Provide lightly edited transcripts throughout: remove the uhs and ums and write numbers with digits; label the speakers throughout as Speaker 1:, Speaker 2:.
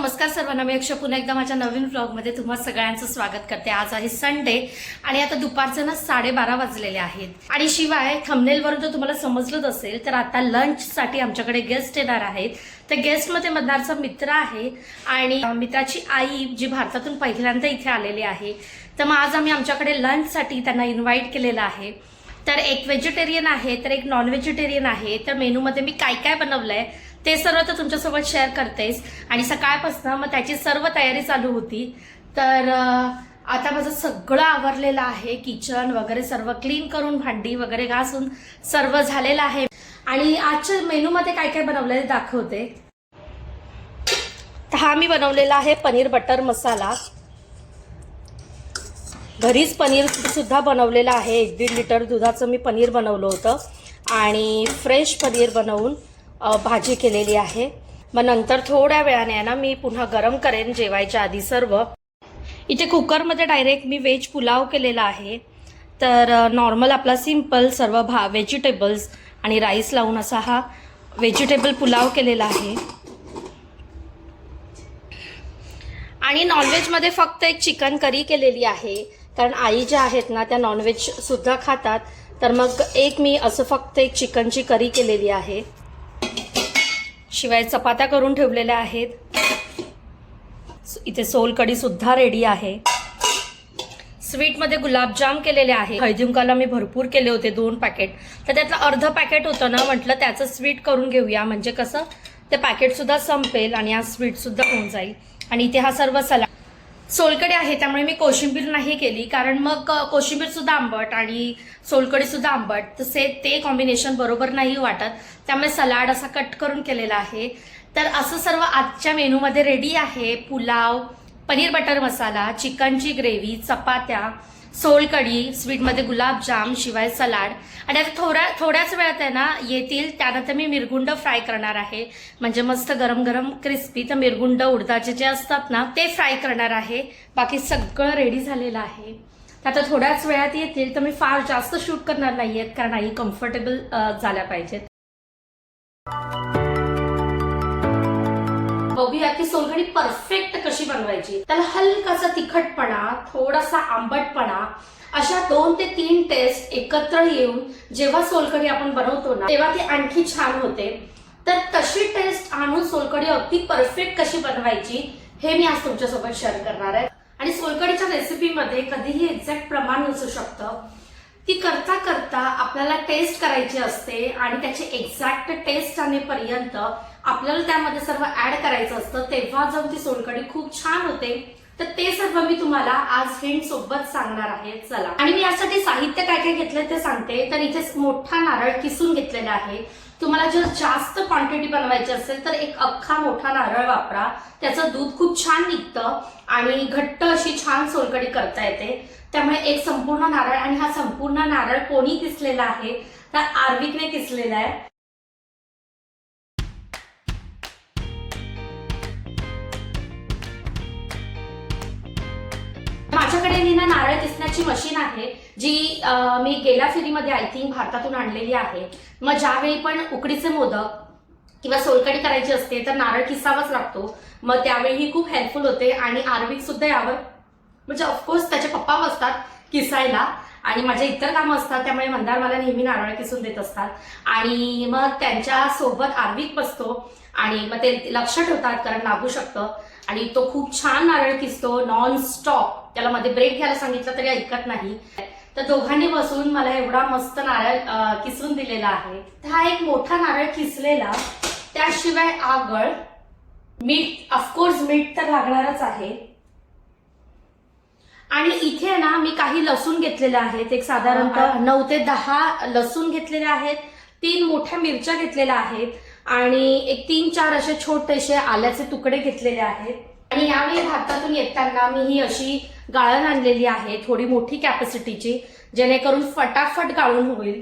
Speaker 1: नमस्कार सर्वांना, मी अक्षय पुन्हा एकदा माझ्या नवीन व्लॉगमध्ये तुम्हा सगळ्यांचं स्वागत करते। आज आहे संडे आणि आता दुपारचे 12:30 वाजलेले आहेत आणि शिवाय थंबनेलवरून जर तुम्हाला समजलंच असेल तर आता लंचसाठी आमच्याकडे गेस्ट येणार आहेत। तर गेस्टमध्ये मदारचा मित्र आहे आणि मित्राची आई जी भारतातून पहिल्यांदा इथे आलेली आहे। तर मग आज आम्ही आमच्याकडे लंचसाठी त्यांना इन्व्हाइट केलेलं आहे। तर एक व्हेजिटेरियन आहे तर एक नॉन व्हेजिटेरियन आहे। तर मेनूमध्ये मी काय काय बनवलंय ते सर्व तर तुमच्यासोबत शेअर करतेस आणि सकाळपासून मग त्याची सर्व तयारी चालू होती। तर आता माझं सगळं आवरलेलं आहे, किचन वगैरे सर्व क्लीन करून भांडी वगैरे घासून सर्व झालेलं आहे। आणि आजच्या मेनूमध्ये काय काय बनवलंय ते दाखवते। हा मी बनवलेला आहे पनीर बटर मसाला। घरीच पनीर सुद्धा बनवलेलं आहे। 1.5 लिटर दुधाचं मी पनीर बनवलं होतं आणि फ्रेश पनीर बनवून भाजी केलेली आहे। मग नंतर थोड्या वेळाने ना मी पुन्हा गरम करेन जेवायच्या आधी सर्व। इथे कुकरमध्ये डायरेक्ट मी व्हेज पुलाव केलेला आहे। तर नॉर्मल आपला सिंपल सर्व व्हेजिटेबल्स आणि राईस लावून असा हा व्हेजिटेबल पुलाव केलेला आहे। आणि नॉनव्हेजमध्ये फक्त एक चिकन करी केलेली आहे, कारण आई ज्या आहेत ना त्या नॉनव्हेज सुद्धा खातात। तर मग एक मी असं फक्त एक चिकनची करी केलेली आहे। शिवाय चपात्या करून ठेवलेल्या आहेत। इथे सोलकढी सुद्धा रेडी आहे। स्वीटमध्ये गुलाबजाम केलेले आहे। हळदीकुंकाला मी भरपूर केले होते 2 पॅकेट, तर त्यातलं अर्ध पॅकेट होतं ना, म्हटलं त्याचं स्वीट करून घेऊया, म्हणजे कसं ते पॅकेट सुद्धा संपेल आणि हा स्वीट सुद्धा होऊन जाईल। आणि इथे हा सर्व सलाड सोलकढी आहे, त्यामुळे मी कोशिंबीर नाही केली, कारण मग कोशिंबीर सुद्धा आंबट आणि सोलकढी सुद्धा आंबट, तसे ते कॉम्बिनेशन बरोबर नाही वाटत, त्यामुळे सलाड असा कट करून केलेला आहे। तर असं सर्व आजच्या मेनूमध्ये रेडी आहे। पुलाव, पनीर बटर मसाला, चिकनची ग्रेव्ही, चपात्या, सोलकढी, स्वीटमध्ये गुलाबजाम, शिवाय सलाड। आणि आता थोड्याच वेळात आहे ना येतील, त्यानंतर मी मिरगुंड फ्राय करणार आहे, म्हणजे मस्त गरम गरम क्रिस्पी। तर मिरगुंड उडदाचे जे असतात ना ते फ्राय करणार आहे। बाकी सगळं रेडी झालेलं आहे। आता थोड्याच वेळात येतील। तर मी फार जास्त शूट करणार नाहीयेत, कारण आई कम्फर्टेबल झाल्या पाहिजेत। बघूया की सोलकढी परफेक्ट कशी बनवायची। त्याला हलकासा तिखटपणा, थोडासा आंबटपणा, अशा 2 ते 3 टेस्ट एकत्र येऊन जेव्हा सोलकढी आपण बनवतो ना तेव्हा ती आणखी छान होते। तर तशी टेस्ट आणून सोलकढी अगदी परफेक्ट कशी बनवायची हे मी आज तुमच्यासोबत शेअर करणार आहे। आणि सोलकढीच्या रेसिपीमध्ये कधीही एक्झॅक्ट प्रमाण नसू शकतं, ती करता करता आपल्याला टेस्ट करायची असते आणि त्याची एक्झॅक्ट टेस्ट आणेपर्यंत आपल्याला त्यामध्ये सर्व ऍड करायचं असतं, तेव्हा जाऊन ती सोलकढी खूप छान होते। तर ते सर्व मी तुम्हाला आज हिंट सोबत सांगणार आहे। चला, आणि मी यासाठी साहित्य काय काय घेतलंय ते सांगते। तर इथे मोठा नारळ किसून घेतलेला आहे। तुम्हाला जर जास्त क्वांटिटी बनवायची असेल तर एक अख्खा मोठा नारळ वापरा, त्याचं दूध खूप छान निघतं आणि घट्ट अशी छान सोलकढी करता येते। त्यामुळे एक संपूर्ण नारळ, आणि हा संपूर्ण नारळ कोणी किसलेला आहे तर आर्विकने किसलेला आहे। माझ्याकडे ना नारळ किसण्याची मशीन आहे, जी मी गेल्या फेरीमध्ये आय थिंक भारतातून आणलेली आहे। मग ज्यावेळी पण उकडीचे मोदक किंवा सोलकढी करायची असते तर नारळ किसावाच लागतो, मग त्यावेळी ही खूप हेल्पफुल होते। आणि आर्विक सुद्धा यावर, म्हणजे ऑफकोर्स त्याचे पप्पा बसतात किसायला आणि माझे इतर कामं असतात, त्यामुळे मंदार मला नेहमी नारळ किसून देत असतात। आणि मग त्यांच्या सोबत आर्विक बसतो आणि मग ते लक्ष ठेवतात, कारण लागू शकतं। आणि तो खूप छान नारळ किसतो नॉन स्टॉप। त्याला मध्ये ब्रेक घ्यायला सांगितलं तरी ऐकत नाही। तर दोघांनी बसून मला एवढा मस्त नारळ किसून दिलेला आहे। हा एक मोठा नारळ किसलेला, त्याशिवाय आगळ, मीठ, ऑफकोर्स मीठ तर लागणारच आहे। आणि इथे ना मी काही लसूण घेतलेले आहेत, एक साधारणतः 9 ते 10 लसूण घेतलेले आहेत, 3 मोठ्या मिरच्या घेतलेल्या आहेत आणि एक 3-4 असे छोटेसे आल्याचे तुकडे घेतलेले आहेत। आणि यावेळी भारतातून येताना मी ही अशी गाळण आणलेली आहे, थोडी मोठी कॅपॅसिटीची, जेणेकरून फटाफट गाळून होईल।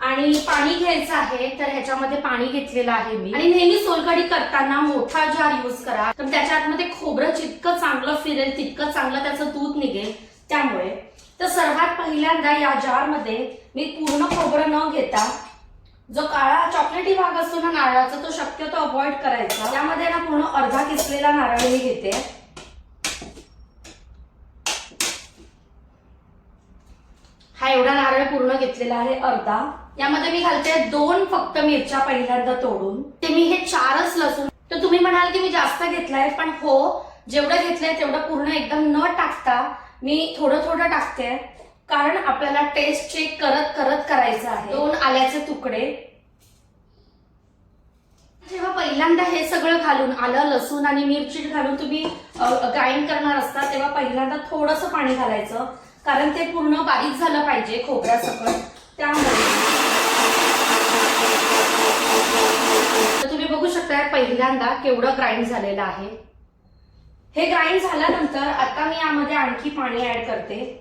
Speaker 1: आणि पाणी घ्यायचं आहे, तर ह्याच्यामध्ये पाणी घेतलेलं आहे मी। आणि नेहमी सोलकढी करताना मोठा जार यूज करा, तर त्याच्या आतमध्ये खोबरं जितकं चांगलं फिरेल तितकं चांगलं त्याचं दूध निघेल। त्यामुळे तर सर्वात पहिल्यांदा या जारमध्ये मी पूर्ण खोबरं न घेता जो काळा चॉकलेटी भाग असतो ना नारळाचा तो शक्यतो अवॉइड करायचा. त्यामध्ये ना पूर्ण अर्धा किसलेला नारळ मी घेते. हा एवढा नारळ पूर्ण घेतलेला आहे अर्धा. यामध्ये मी घालते 2 फक्त मिरच्या पहिल्यांदा तोडून. ते मी हे 4च लसूण. तर तुम्ही म्हणाल की मी जास्त घेतलाय, पण हो जेवढं घेतलंय तेवढं पूर्ण एकदम न टाकता मी थोडं थोडं टाकते, कारण आपल्याला टेस्ट चेक करत करत करायचं आहे. 2 आल्याचे तुकडे. जेव्हा पहिल्यांदा हे सगळं घालून आलं लसूण आणि मिरची घालून तुम्ही ग्राइंड करणार असता तेव्हा पहिल्यांदा थोडंसं पाणी घालायचं, कारण ते पूर्ण बारीक झालं पाहिजे खोबऱ्यासकट. त्यामुळे तुम्ही बघू शकता पहिल्यांदा केवढं ग्राइंड झालेलं आहे. हे ग्राइंड झाल्यानंतर आता मी यामध्ये आणखी पाणी ऍड करते.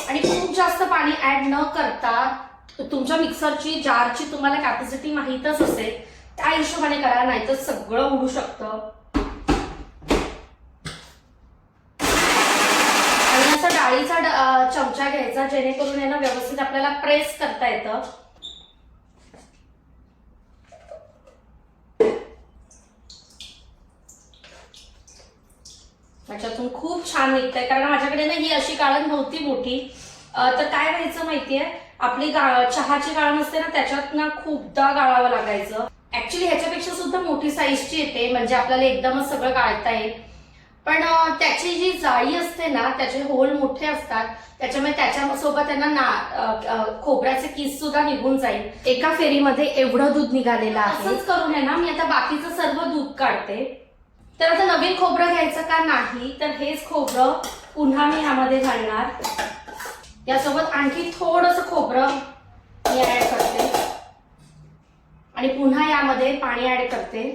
Speaker 1: आणि खूप जास्त पाणी ऍड न करता तुमच्या मिक्सरची जारची तुम्हाला कॅपॅसिटी माहीतच असेल त्या हिशोबाने करा, नाहीतर सगळं उडू शकतं. आणि असा डाळीचा चमचा घ्यायचा जेणेकरून आहे ना व्यवस्थित आपल्याला प्रेस करता येतं. त्याच्यातून खूप छान निघतंय, कारण माझ्याकडे ना ही अशी गाळण नव्हती मोठी. तर काय व्हायचं माहितीये, आपली चहाची गाळण असते ना त्याच्यात ना खूपदा गाळावं लागायचं. ऍक्च्युली ह्याच्यापेक्षा सुद्धा मोठी साईजची येते, म्हणजे आपल्याला एकदमच सगळं गाळता येईल. पण त्याची जी जाळी असते ना त्याचे होल मोठे असतात, त्याच्यामुळे त्याच्यासोबत त्यांना खोबऱ्याचे किस सुद्धा निघून जाईल. एका फेरीमध्ये एवढं दूध निघालेलं आहे. असंच करून आहे ना मी आता बाकीचं सर्व दूध काढते. तर आता नवीन खोबरं घ्यायचं का नाही, तर हेच खोबरं पुन्हा मी ह्यामध्ये घालणार. यासोबत आणखी थोडंसं खोबरं मी ऍड करते आणि पुन्हा यामध्ये पाणी ऍड करते.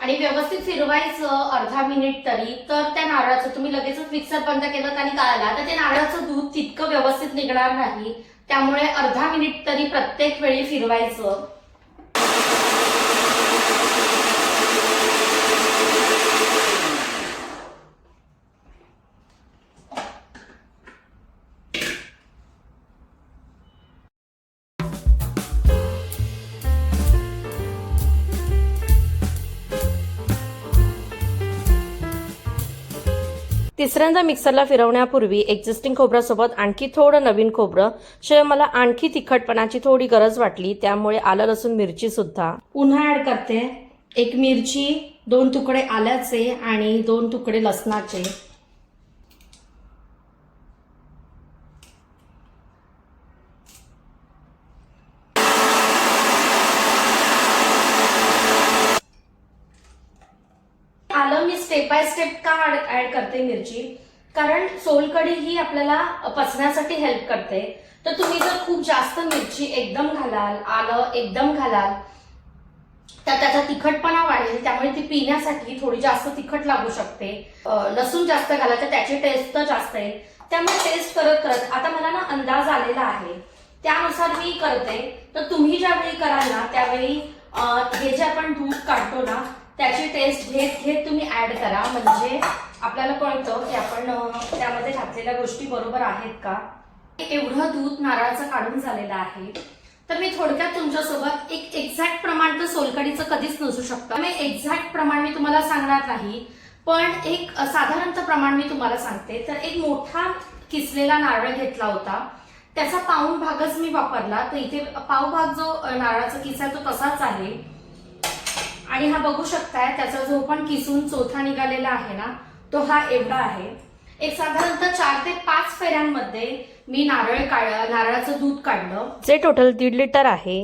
Speaker 1: आणि व्यवस्थित फिरवायचं अर्धा मिनिट तरी. तर त्या नारळाचं तुम्ही लगेचच मिक्सर बंद केलं आणि गाळला तर ते नारळाचं दूध तितकं व्यवस्थित निघणार नाही. त्यामुळे अर्धा मिनिट तरी प्रत्येक वेळी फिरवायचं. तिसऱ्यांदा मिक्सरला फिरवण्यापूर्वी एक्झिस्टिंग खोबऱ्यासोबत आणखी थोडं नवीन खोबरं, शिवाय मला आणखी तिखटपणाची थोडी गरज वाटली त्यामुळे आलं लसूण मिरची सुद्धा पुन्हा ऍड करते. 1 मिरची, 2 तुकडे आल्याचे आणि 2 तुकडे लसणाचे. आलं मी स्टेप बाय स्टेप का ऍड करते मिरची, कारण सोलकढी ही आपल्याला पचण्यासाठी हेल्प करते. तर तुम्ही जर खूप जास्त मिरची एकदम घालाल, आलं एकदम घालाल तर त्याचा तिखटपणा वाढेल, त्यामुळे ती पिण्यासाठी थोडी जास्त तिखट लागू शकते. लसूण जास्त घाला तर त्याची टेस्ट तर जास्त येईल. त्यामुळे टेस्ट करत करत आता मला ना अंदाज आलेला आहे त्यानुसार मी करते. तर तुम्ही ज्यावेळी कराल ना त्यावेळी हे जे आपण दूध काढतो ना त्याची टेस्ट घेत घेत तुम्ही ऍड करा, म्हणजे आपल्याला कळतं की आपण त्यामध्ये घातलेल्या गोष्टी बरोबर आहेत का. एवढं दूध नारळाचं काढून झालेलं आहे. तर मी थोडक्यात तुमच्यासोबत एक एक्झॅक्ट प्रमाण तर सोलकढीचं कधीच नसू शकतं. मी एक्झॅक्ट प्रमाण मी तुम्हाला सांगणार नाही, पण एक साधारणतः प्रमाण मी तुम्हाला सांगते. तर एक मोठा किसलेला नारळ घेतला होता, त्याचा पाऊण भागच मी वापरला. तर इथे पाव भाग जो नारळाचा किस आहे तो तसाच आहे. आणि हा बघू शकताय त्याचा जो पण किसून चोथा निघालेला आहे ना तो हा एवढा आहे. एक साधारणतः 4 ते 5 फेऱ्यांमध्ये मी नारळाचं दूध काढलं, जे टोटल 1.5 लिटर आहे.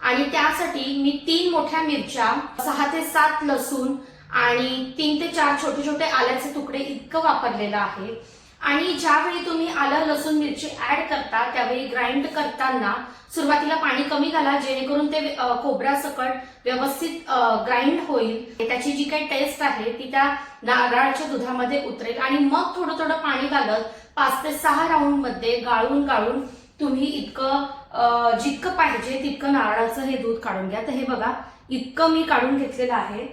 Speaker 1: आणि त्यासाठी मी 3 मोठ्या मिरच्या, 6 ते 7 लसूण आणि 3 ते 4 छोटे छोटे आल्याचे तुकडे इतकं वापरलेलं आहे. आणि ज्यावेळी तुम्ही आलं लसूण मिरची ऍड करता त्यावेळी ग्राइंड करताना सुरुवातीला पाणी कमी घाला, जेणेकरून ते खोबऱ्यासकट व्यवस्थित ग्राइंड होईल. त्याची जी काही टेस्ट आहे ती त्या नारळाच्या दुधामध्ये उतरेल. आणि मग थोडं थोडं पाणी घालत 5 ते 6 राऊंड मध्ये गाळून गाळून तुम्ही इतकं जितकं पाहिजे तितकं नारळाचं हे दूध काढून घ्या. तर हे बघा इतकं मी काढून घेतलेलं आहे.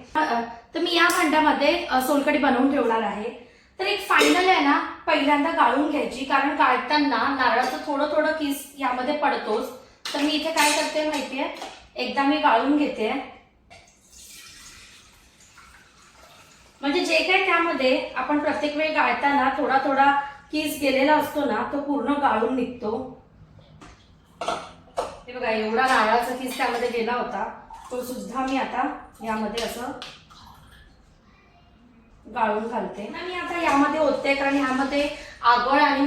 Speaker 1: तर मी या भांड्यामध्ये सोलकढी बनवून ठेवणार आहे. तर एक फायनल आहे ना, पहिल्यांदा गाळून घ्यायची, कारण गाळताना नारळाचं थोडं थोडं किस यामध्ये पडतोच. तर मी इथे काय करते माहितीये, एकदा मी गाळून घेते, म्हणजे जे काही त्यामध्ये आपण प्रत्येक वेळी गाळताना थोडा थोडा किस गेलेला असतो ना, तो पूर्ण गाळून निघतो. हे बघा एवढा नारळाचा किस त्यामध्ये गेला होता, तो सुद्धा मी आता यामध्ये असं गाळून घालते. मी आता यामध्ये ओतते, कारण यामध्ये आगळ आणि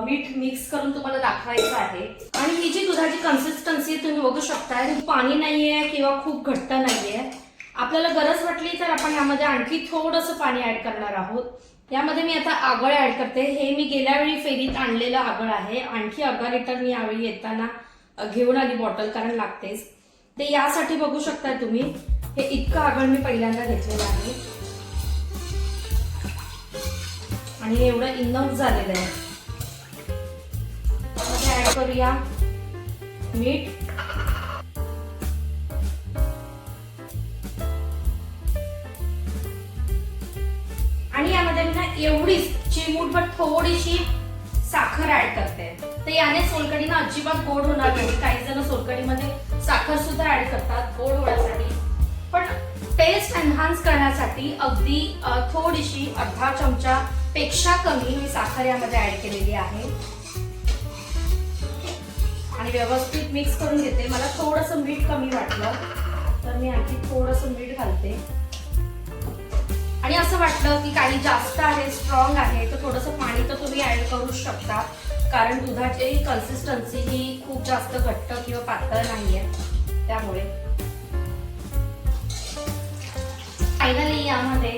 Speaker 1: मीठ मिक्स करून तुम्हाला दाखवायचं आहे. आणि ही जी दुधाची कन्सिस्टन्सी तुम्ही बघू शकता, पाणी नाहीये किंवा खूप घट्ट नाहीये. आपल्याला गरज वाटली तर आपण यामध्ये आणखी थोडंसं पाणी ऍड करणार आहोत. यामध्ये मी आता आगळ ऍड करते. हे मी गेल्या वेळी फेरीत आणलेलं आगळ आहे. आणखी अर्धा लिटर मी यावेळी येताना घेऊन आली बॉटल, कारण लागतेच. ते यासाठी बघू शकता तुम्ही, हे इतकं आगळ मी पहिल्यांदा घेतलेलं आहे आणि एवढं इनफ झालेलं आहे. त्यामध्ये ऍड करूया मीठ. आणि यामध्ये मी ना एवढीच चिमूटभर थोडीशी साखर ऍड करते. तर याने सोलकढी ना अजिबात गोड होणार नाही. काही जण सोलकढीमध्ये साखर सुद्धा ऍड करतात गोड होण्यासाठी, पण टेस्ट एनहान्स करण्यासाठी अगदी थोडीशी अर्धा चमचा पेक्षा कमी मी साखर यामध्ये ऍड केलेली आहे. आणि व्यवस्थित मिक्स करून घेते. मला थोडंसं मीठ कमी वाटलं तर मी आणखी थोडंसं मीठ घालते. आणि असं वाटलं की काही जास्त आहे, स्ट्रॉंग आहे, तर थोडंसं पाणी तर तुम्ही ऍड करू शकता, कारण दुधाची कन्सिस्टन्सी ही खूप जास्त घट्ट किंवा पातळ नाहीये. त्यामुळे फायनली यामध्ये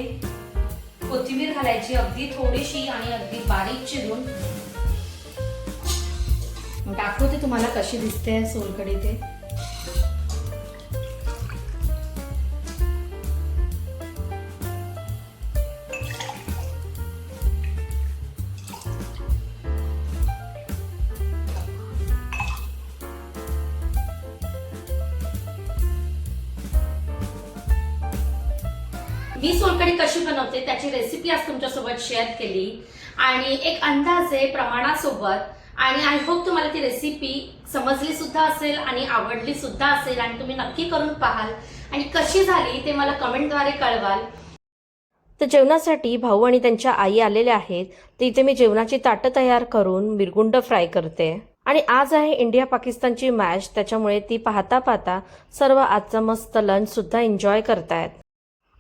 Speaker 1: कोथिंबीर घालायची, अगदी थोडीशी आणि अगदी बारीक चिरून. दाखवते तुम्हाला कशी दिसते सोलकढी ते. मी सोलकढी कशी बनवते त्याची रेसिपी आज तुमच्यासोबत शेअर केली, आणि एक अंदाजे प्रमाणासोबत. आणि आय होप तुम्हाला ती रेसिपी समजली सुद्धा असेल आणि आवडली सुद्धा असेल, आणि तुम्ही नक्की करून पाहाल आणि कशी झाली ते मला कमेंटद्वारे कळवाल. तर जेवणासाठी भाऊ आणि त्यांच्या आई आलेल्या आहेत. तर इथे मी जेवणाची ताटं तयार करून मिरगुंड फ्राय करते. आणि आज आहे इंडिया पाकिस्तानची मॅच, त्याच्यामुळे ती पाहता पाहता सर्व आजचं मस्त लंच सुद्धा एन्जॉय करतायत.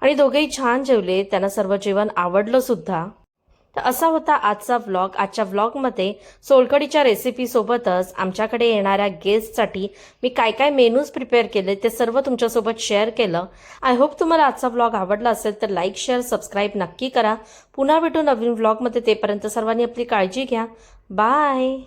Speaker 1: आणि दोघेही छान जेवले, त्यांना सर्व जेवण आवडलं सुद्धा. तर असा होता आजचा व्लॉग. आजच्या व्लॉगमध्ये सोलकढीच्या रेसिपी सोबतच आमच्याकडे येणाऱ्या गेस्टसाठी मी काय काय मेनूज प्रिपेअर केले ते सर्व तुमच्यासोबत शेअर केलं. आय होप तुम्हाला आजचा व्लॉग आवडला असेल तर लाईक, शेअर, सबस्क्राईब नक्की करा. पुन्हा भेटू नवीन व्लॉगमध्ये. तेपर्यंत सर्वांनी आपली काळजी घ्या. बाय.